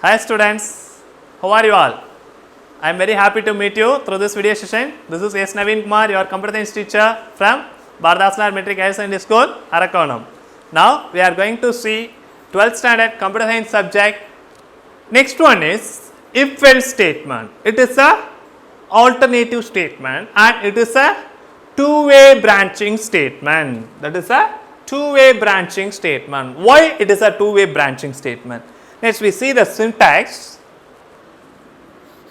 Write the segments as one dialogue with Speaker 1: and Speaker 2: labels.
Speaker 1: Hi students, how are you all? I am very happy to meet you through this video session. This is S. Naveen Kumar, your computer science teacher from Bardhasanar Metric Higher Secondary School, Arakonam. Now we are going to see 12th standard computer science subject. Next one is if-else statement. It is a alternative statement and it is a two-way branching statement. That is a two-way branching statement. Why it is a two-way branching statement? Next we see the syntax.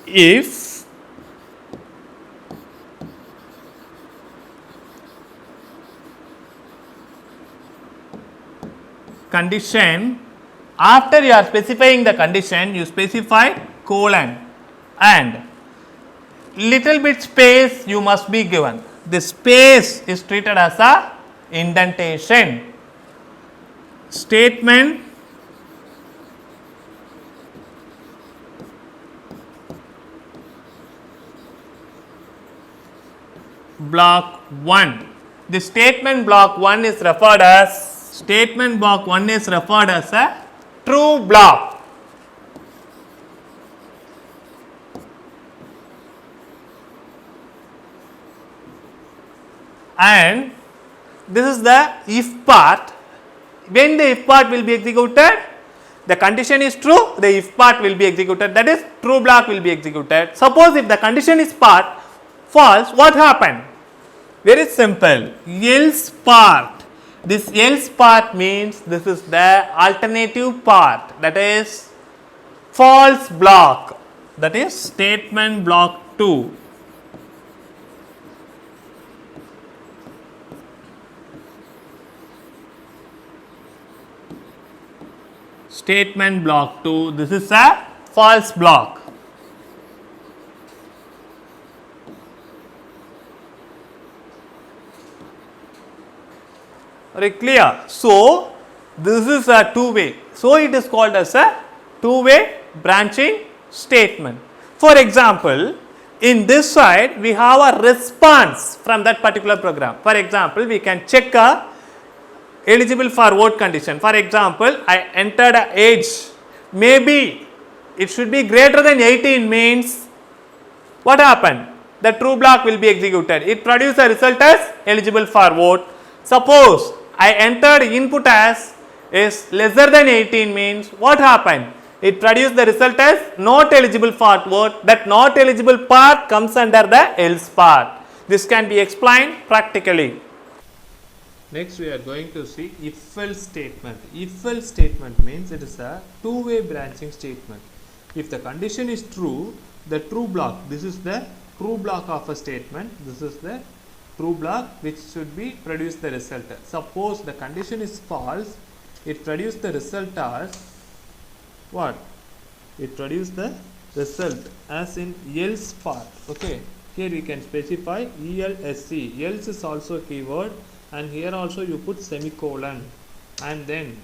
Speaker 1: If condition, after you are specifying the condition, you specify colon and little bit space you must be given. The space is treated as a indentation. Statement block 1. The statement block 1 is referred as a true block. And this is the if part. When the if part will be executed, the condition is true, the if part will be executed, that is true block will be executed. Suppose if the condition is false, what happened? Very simple, else part. This else part means this is the alternative part, that is false block, that is statement block 2. Statement block 2, this is a false block. Very clear. So, this is a two-way. So, it is called as a two-way branching statement. For example, in this side we have a response from that particular program. For example, we can check a eligible for vote condition. For example, I entered a age, maybe it should be greater than 18 means what happened? The true block will be executed. It produces a result as eligible for vote. Suppose I entered input as is lesser than 18 means what happened? It produced the result as not eligible for vote. That not eligible part comes under the else part. This can be explained practically. Next we are going to see if-else statement. If-else statement means it is a two-way branching statement. If the condition is true, the true block, this is the true block of a statement, this is the true block which should be produce the result. Suppose the condition is false, it produce the result as what? It produce the result as in else part. Okay, here we can specify ELSE. Else is also keyword, and here also you put semicolon and then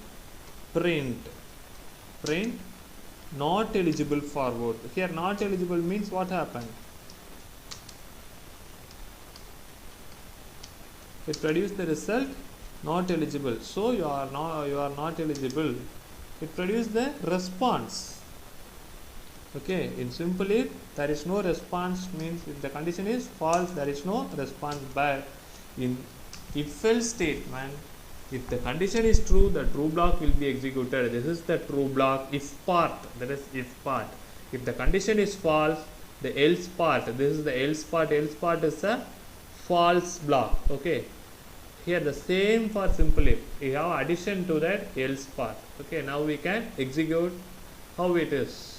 Speaker 1: print not eligible for vote. Here not eligible means what happened? It produced the result not eligible. So you are not eligible. It produced the response. Okay, in simple, if there is no response means if the condition is false, there is no response. But in if-else statement, if the condition is true, the true block will be executed. This is the true block if part, that is if part. If the condition is false, the else part, this is the else part. Else part is a false block. Okay, here the same for simple if. We have addition to that else part. Okay, now we can execute how it is.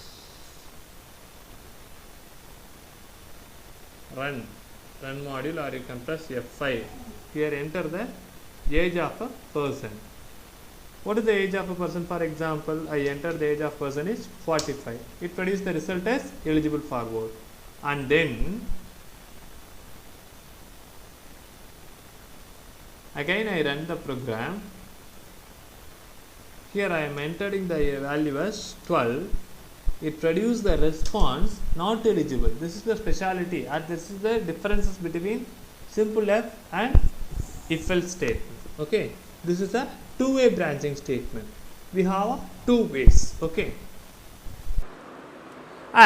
Speaker 1: Run module, or you can press F5. Here enter the age of a person. What is the age of a person? For example, I enter the age of person is 45. It produces the result as eligible for vote. And then again I run the program. Here I am entering the value as 12. It produces the response not eligible. This is the speciality, and this is the differences between simple if and if-else statement. Okay, this is a two-way branching statement. We have two ways. Okay,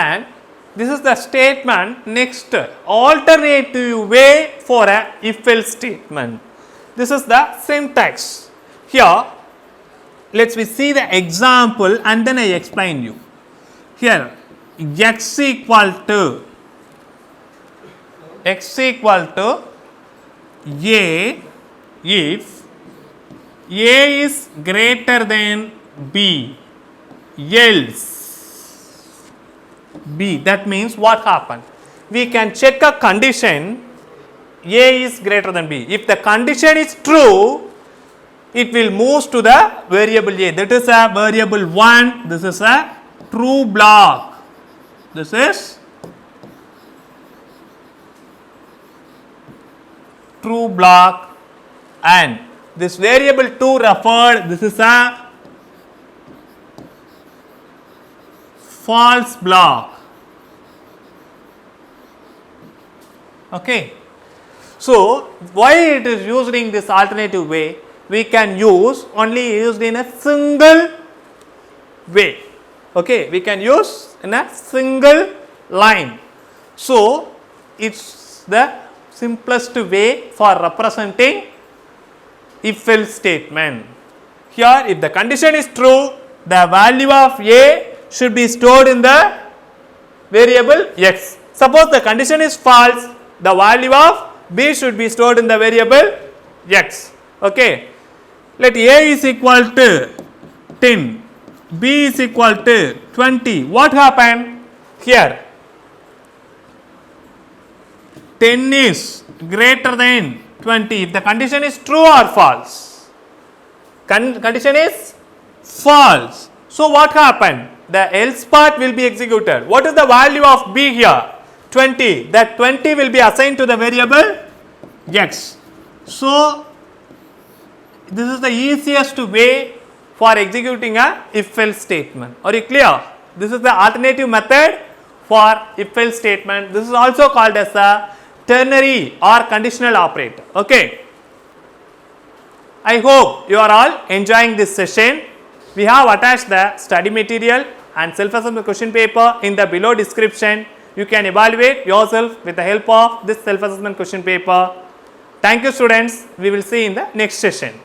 Speaker 1: and this is the statement next alternative way for a if else statement. This is the syntax. Here let us see the example and then I explain you. Here x equal to a if a is greater than b, else b. That means what happened? We can check a condition a is greater than b. If the condition is true, it will move to the variable a. That is a variable 1. This is a true block. This is true block, and this variable 2 referred, this is a false block. Okay. So, why it is used in this alternative way? We can use only used in a single way. Okay, we can use in a single line. So, it's the simplest way for representing if else statement. Here, if the condition is true, the value of a should be stored in the variable x. Suppose the condition is false, the value of b should be stored in the variable x. Okay. Let a is equal to 10, b is equal to 20. What happened here? 10 is greater than 20 if the condition is true or false. Condition is false. So, what happened? The else part will be executed. What is the value of b here? 20. That 20 will be assigned to the variable x. So, this is the easiest way for executing a if else statement. Are you clear? This is the alternative method for if else statement. This is also called as a ternary or conditional operator. Okay. I hope you are all enjoying this session. We have attached the study material and self-assessment question paper in the below description. You can evaluate yourself with the help of this self-assessment question paper. Thank you students. We will see in the next session.